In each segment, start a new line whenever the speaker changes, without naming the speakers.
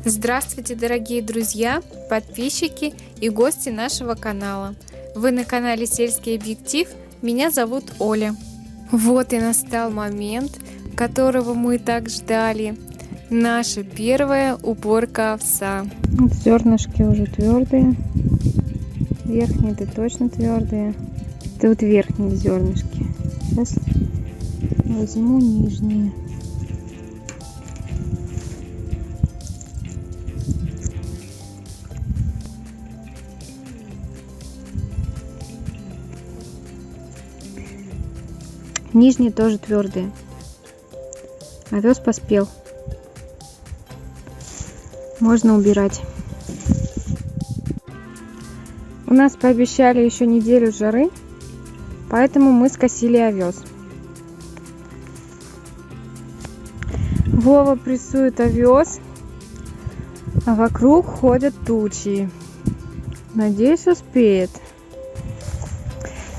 Здравствуйте, дорогие друзья, подписчики и гости нашего канала. Вы на канале Сельский объектив, меня зовут Оля. Вот и настал момент, которого мы так ждали. Наша первая уборка овса. Вот зернышки уже твердые. Верхние-то точно твердые. Это вот верхние зернышки. Сейчас возьму нижние. Нижние тоже твердые. Овес поспел. Можно убирать. У нас пообещали еще неделю жары, поэтому мы скосили овес. Вова прессует овес, а вокруг ходят тучи. Надеюсь, успеет.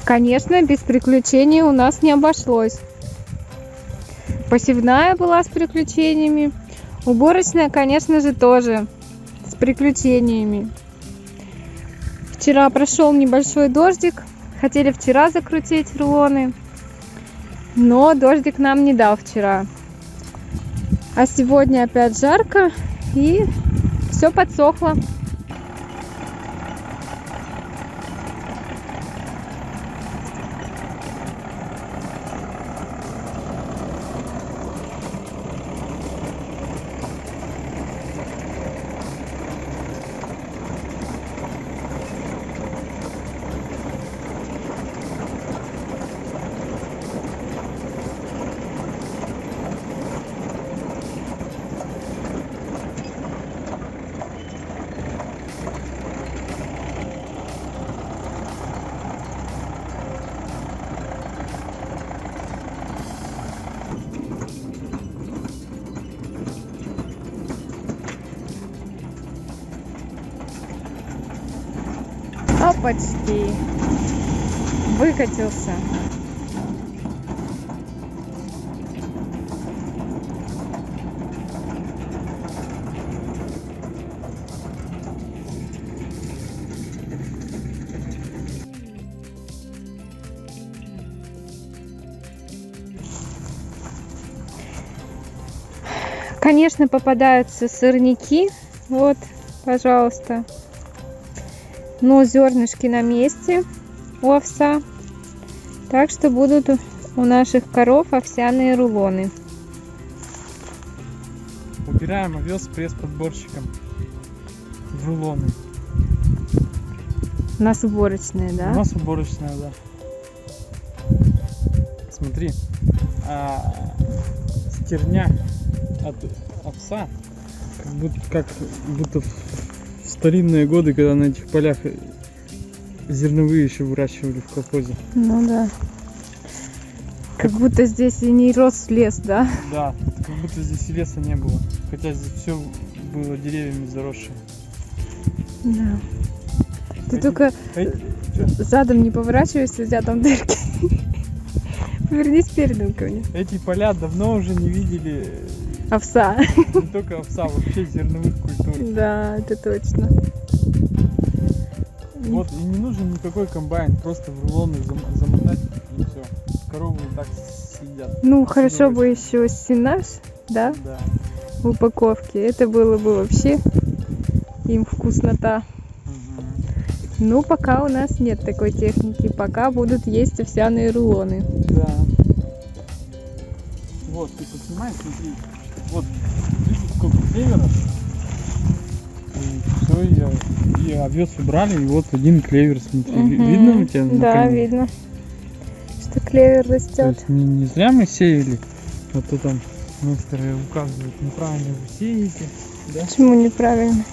Конечно, без приключений у нас не обошлось. Посевная была с приключениями. Уборочная, конечно же, тоже с приключениями. Вчера прошел небольшой дождик. Хотели вчера закрутить рулоны, но дождик нам не дал вчера. А сегодня опять жарко и все подсохло. Опачки! Выкатился. Конечно, попадаются сорняки. Вот, пожалуйста. Но зернышки на месте у овса. Так что будут у наших коров овсяные рулоны.
Убираем овес пресс-подборщиком в рулоны.
У нас уборочная, да?
У нас уборочная, да. Смотри, стерня от овса, как будто в старинные годы, когда на этих полях зерновые еще выращивали в колхозе.
Ну да. Как будто здесь и не рос лес, да?
Да, как будто здесь и леса не было. Хотя здесь все было деревьями заросшее.
Да. Ты только задом не поворачивайся, у тебя там дырки. Повернись передом ко мне.
Эти поля давно уже не видели
овса.
Не только овса, вообще зерновых культур.
Да, это точно.
Вот, и не нужен никакой комбайн, просто в рулоны замотать и все. Коровы и так съедят.
Ну, хорошо бы еще сенаж, да?
Да.
В упаковке. Это было бы вообще им вкуснота.
Угу.
Ну, пока у нас нет такой техники. Пока будут есть овсяные рулоны.
Да. Вот, ты поснимай, смотри. Вот, видишь, сколько клеверов. И все, и овес убрали, и вот один клевер, смотри.
Угу.
Видно у тебя?
Да, видно, что клевер растет.
То есть не зря мы сеяли, а то там некоторые указывают, неправильно вы сеете. Да?
Почему неправильно?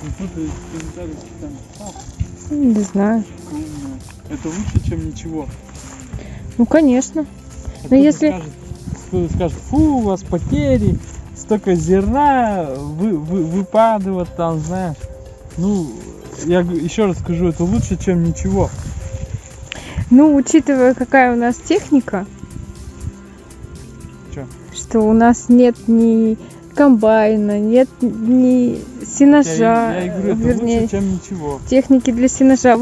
Не знаю.
Это лучше, чем ничего.
Ну, конечно.
Но
если...
Кто-то скажет, фу, у вас потери, столько зерна выпадывает там, знаешь. Ну, я еще раз скажу, это лучше, чем ничего.
Ну, учитывая, какая у нас техника,
Чё?
что у нас нет ни комбайна, нет ни сенажа,
Я и говорю, это
вернее,
лучше, чем ничего.
техники для сенажа.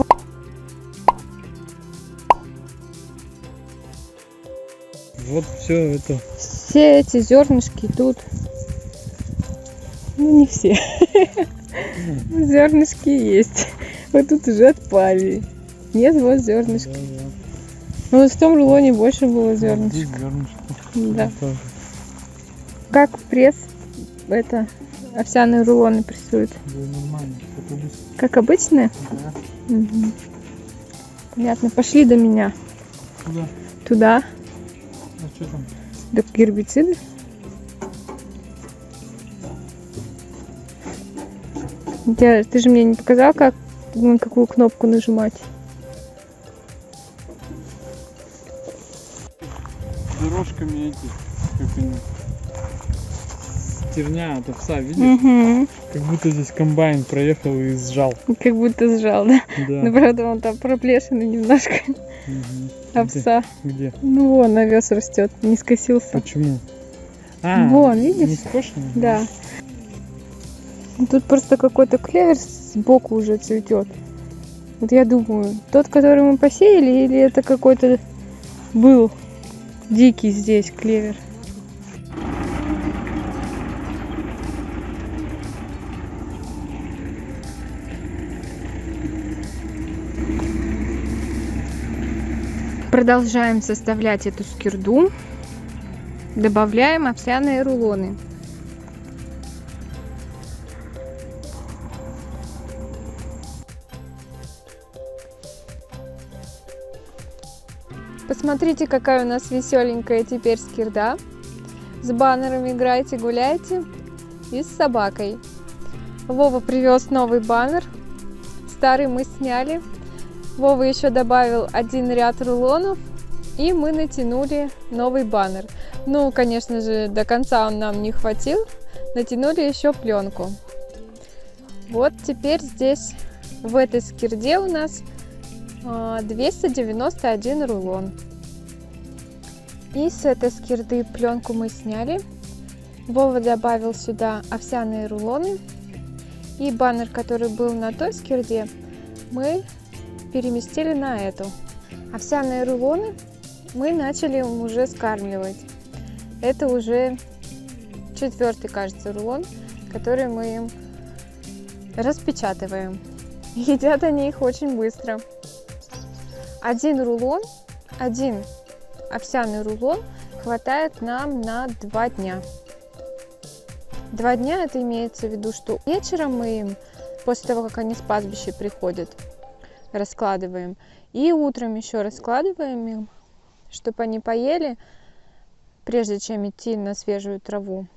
Вот все это.
Все эти зернышки тут. Ну, не все. Зернышки есть. Вот тут уже отпали. Нет, вот зернышки.
Да.
Ну, вот в том рулоне больше было
Вот
зернышек.
здесь зернышко.
Да.
Вот тоже.
Как пресс, это, овсяные рулоны прессуют?
Да, нормально, как обычно.
Как обычные?
Да.
Мгм. Понятно. Пошли до меня.
Куда?
Туда.
А что там?
Да гербициды. Ты же мне не показал, как на какую кнопку нажимать.
Дорожками эти, как они, стерня от овса, видишь?
Угу.
Как будто здесь комбайн проехал и сжал.
Как будто сжал, да?
Да.
Ну, правда, он там проплешины немножко.
Мгм.
Овса.
Где?
Ну, вон овес растет, не скосился.
Почему? А,
Вон,
не
видишь?
скошенный?
Да. Тут просто какой-то клевер сбоку уже цветет. Вот я думаю, тот, который мы посеяли, или это какой-то был дикий здесь клевер? Продолжаем составлять эту скирду. Добавляем овсяные рулоны. Посмотрите, какая у нас веселенькая теперь скирда. С баннером играйте, гуляйте и с собакой. Вова привез новый баннер. Старый мы сняли. Вова еще добавил один ряд рулонов. И мы натянули новый баннер. Ну, конечно же, до конца он нам не хватил. Натянули еще пленку. Вот теперь здесь, в этой скирде у нас 291 рулон. И с этой скирды пленку мы сняли. Вова добавил сюда овсяные рулоны. И баннер, который был на той скирде, мы переместили на эту. Овсяные рулоны мы начали уже скармливать. Это уже 4-й, кажется, рулон, который мы им распечатываем. Едят они их очень быстро. Один овсяный рулон хватает нам на 2 дня. 2 дня, это имеется в виду, что вечером мы им, после того, как они с пастбища приходят, раскладываем. И утром еще раскладываем им, чтобы они поели, прежде чем идти на свежую траву.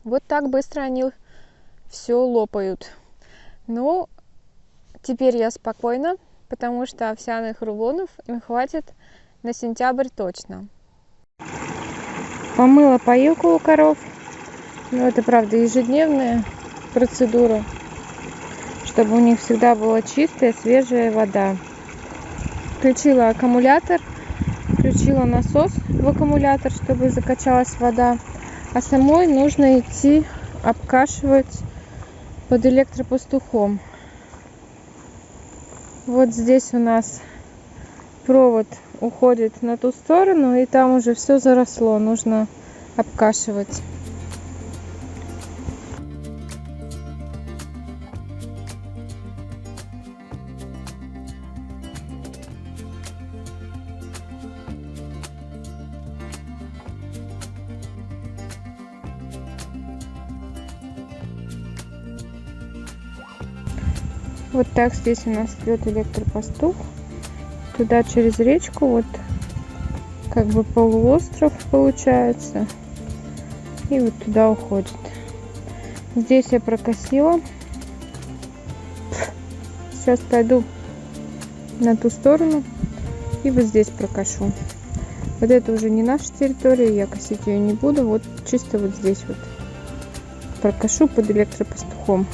Вот так быстро они все лопают. Ну, теперь я спокойна, потому что овсяных рулонов им хватит на сентябрь точно. Помыла поилку у коров. Ну, это, правда, ежедневная процедура, чтобы у них всегда была чистая, свежая вода. Включила аккумулятор, включила насос в аккумулятор, чтобы закачалась вода. А самой нужно идти обкашивать под электропастухом. Вот здесь у нас провод уходит на ту сторону, и там уже все заросло, нужно обкашивать. Вот так здесь у нас идет электропастух. Туда через речку, вот как бы полуостров получается. И вот туда уходит. Здесь я прокосила. Сейчас пойду на ту сторону и вот здесь прокошу. Вот это уже не наша территория, я косить ее не буду. Вот чисто вот здесь вот прокошу под электропастухом.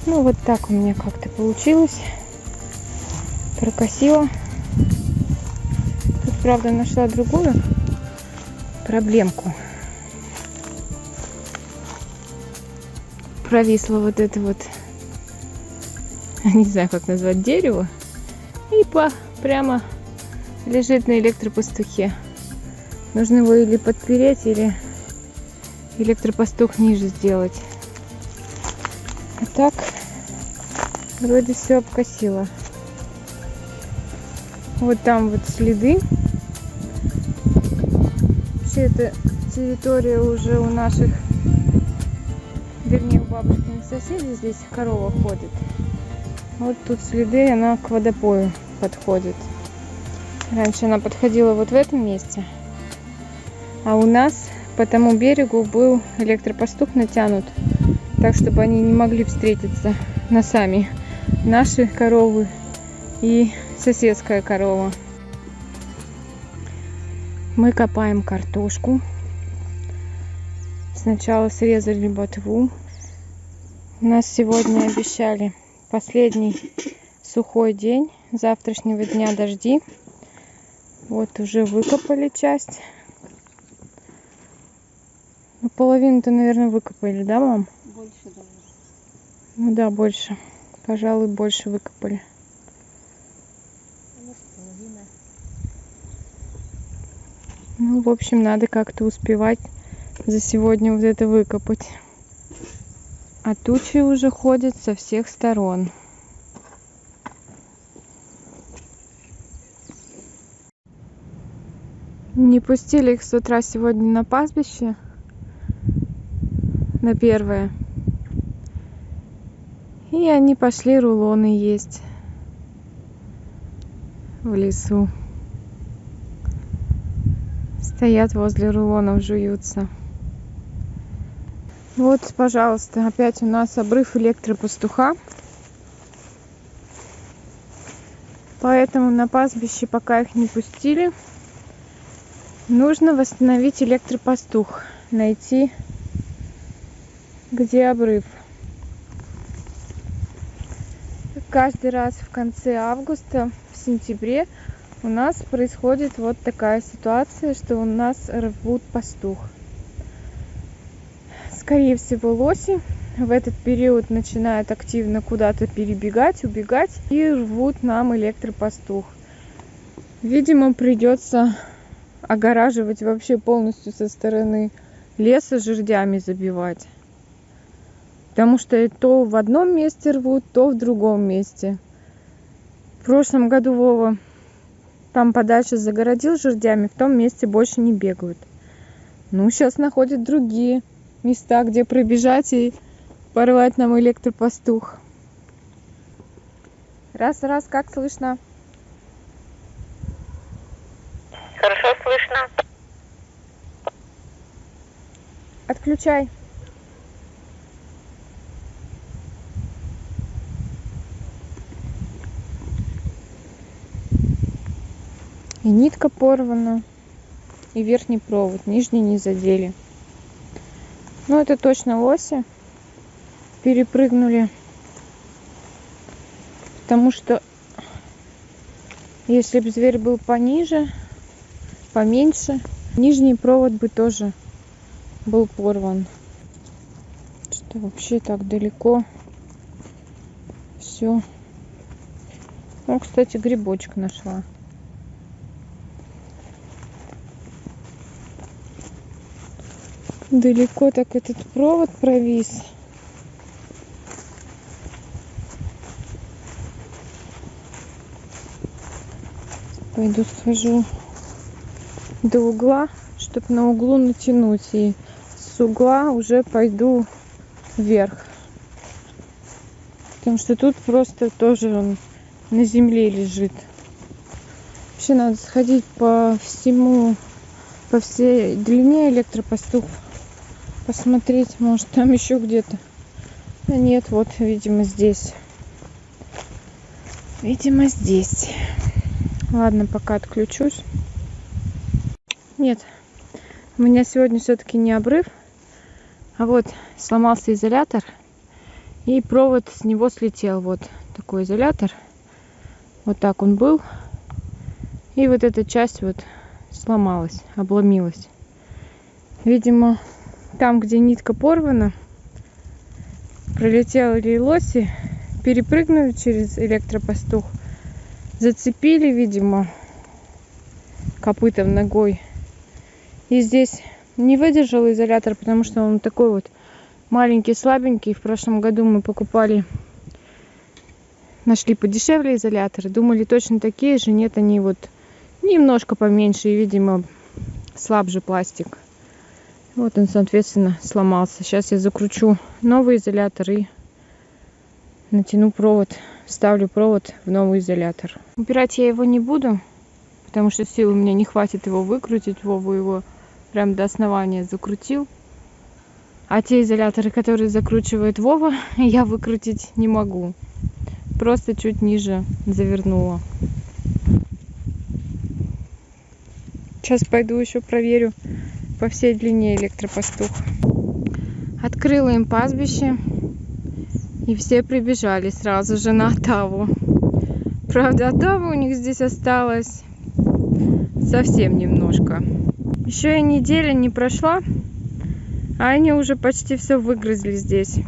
Ну вот так у меня как-то получилось. Прокосила. Тут, правда, нашла другую проблемку. Провисло вот это вот, не знаю, как назвать, дерево. И прямо лежит на электропастухе. Нужно его или подпереть, или электропастух ниже сделать. А так, вроде все обкосило. Вот там вот следы. Вообще эта территория уже у наших, вернее, у бабушкиных соседей, здесь корова ходит. Вот тут следы, она к водопою подходит. Раньше она подходила вот в этом месте. А у нас по тому берегу был электропастух натянут, так чтобы они не могли встретиться носами. Наши коровы и соседская корова. Мы копаем картошку. Сначала срезали ботву. У нас сегодня обещали последний сухой день. С завтрашнего дня дожди. Вот уже выкопали часть. Ну, половину-то, наверное, выкопали, да, мам?
Больше даже.
Ну да, больше. Пожалуй, больше выкопали.
Половина.
Ну, в общем, надо как-то успевать за сегодня вот это выкопать. А тучи уже ходят со всех сторон. Не пустили их с утра сегодня на пастбище. На первое. И они пошли рулоны есть в лесу. Стоят возле рулонов, жуются. Вот, пожалуйста, опять у нас обрыв электропастуха. Поэтому на пастбище пока их не пустили. Нужно восстановить электропастух. Найти, где обрыв. Каждый раз в конце августа, в сентябре у нас происходит вот такая ситуация, что у нас рвут пастух. Скорее всего, лоси в этот период начинают активно куда-то перебегать, убегать и рвут нам электропастух. Видимо, придется огораживать вообще полностью со стороны леса, жердями забивать. Потому что то в одном месте рвут, то в другом месте. В прошлом году Вова там подальше загородил жердями, в том месте больше не бегают. Ну, сейчас находят другие места, где пробежать и порвать нам электропастух. Раз, как слышно?
Хорошо слышно.
Отключай. И нитка порвана, и верхний провод, нижний не задели. Ну, это точно лоси перепрыгнули. Потому что если бы зверь был пониже, поменьше, нижний провод бы тоже был порван. Что вообще так далеко все. Ну, кстати, грибочек нашла. Далеко так этот провод провис. Пойду схожу до угла, чтобы на углу натянуть. И с угла уже пойду вверх. Потому что тут просто тоже он на земле лежит. Вообще надо сходить по всей длине электропастух. Посмотреть, может там еще где-то. А нет, вот, видимо, здесь. Видимо, здесь. Ладно, пока отключусь. Нет, у меня сегодня все-таки не обрыв, а вот сломался изолятор. И провод с него слетел. Вот такой изолятор. Вот так он был. И вот эта часть вот сломалась, обломилась. Видимо, там, где нитка порвана, пролетели лоси, перепрыгнули через электропастух, зацепили, видимо, копытом ногой. И здесь не выдержал изолятор, потому что он такой вот маленький, слабенький. В прошлом году мы покупали, нашли подешевле изоляторы, думали точно такие же. Нет, они вот немножко поменьше и, видимо, слабже пластик. Вот он, соответственно, сломался. Сейчас я закручу новый изолятор и натяну провод, вставлю провод в новый изолятор. Убирать я его не буду, потому что сил у меня не хватит его выкрутить. Вова его прям до основания закрутил. А те изоляторы, которые закручивает Вова, я выкрутить не могу. Просто чуть ниже завернула. Сейчас пойду еще проверю по всей длине электропастух. Открыла им пастбище, и все прибежали сразу же на отаву. Правда, отава у них здесь осталось совсем немножко. Еще и неделя не прошла, а они уже почти все выгрызли здесь.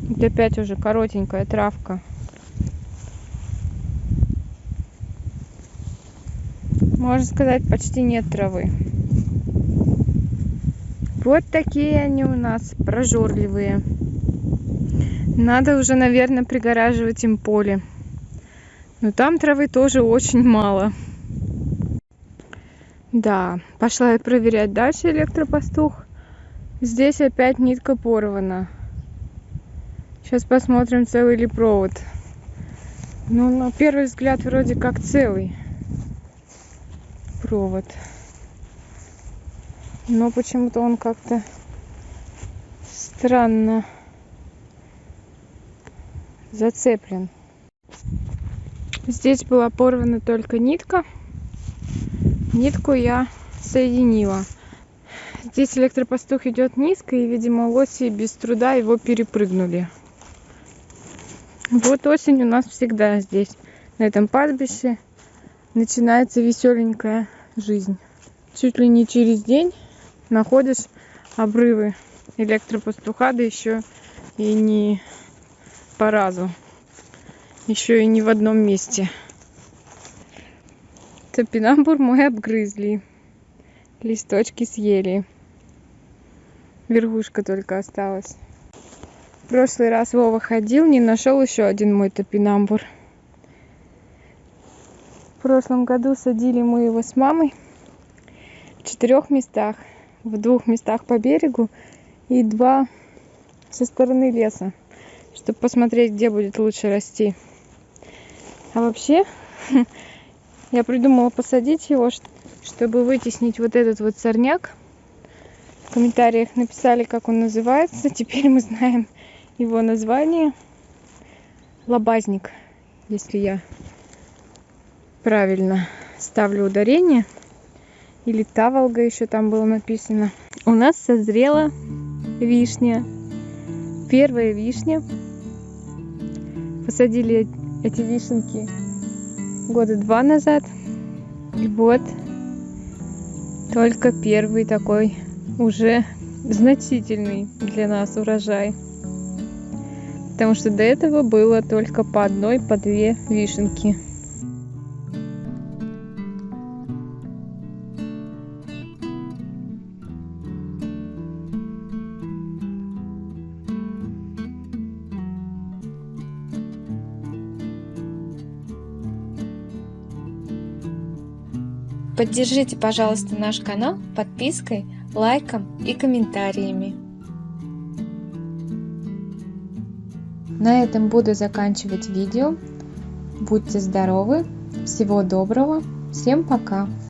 Вот опять уже коротенькая травка. Можно сказать, почти нет травы. Вот такие они у нас прожорливые. Надо уже, наверное, пригораживать им поле. Но там травы тоже очень мало. Да, пошла я проверять дальше электропастух. Здесь опять нитка порвана. Сейчас посмотрим, целый ли провод. Ну, на первый взгляд, вроде как целый провод. Но почему-то он как-то странно зацеплен. Здесь была порвана только нитка. Нитку я соединила. Здесь электропастух идет низко, и, видимо, лоси без труда его перепрыгнули. Вот осень у нас всегда здесь, на этом пастбище, начинается веселенькая жизнь. Чуть ли не через день находишь обрывы электропастуха, да еще и не по разу, еще и не в одном месте. Топинамбур мой обгрызли, листочки съели, верхушка только осталась. В прошлый раз Вова ходил, не нашел еще один мой топинамбур. В прошлом году садили мы его с мамой в 4 местах. В 2 местах по берегу и 2 со стороны леса, чтобы посмотреть, где будет лучше расти. А вообще, я придумала посадить его, чтобы вытеснить вот этот вот сорняк. В комментариях написали, как он называется. Теперь мы знаем его название. Лобазник, если я правильно ставлю ударение. Или таволга еще там было написано. У нас созрела вишня. Первая вишня. Посадили эти вишенки года 2 назад. И вот только первый такой уже значительный для нас урожай. Потому что до этого было только по 1, по 2 вишенки.
Поддержите, пожалуйста, наш канал подпиской, лайком и комментариями. На этом буду заканчивать видео. Будьте здоровы, всего доброго, всем пока!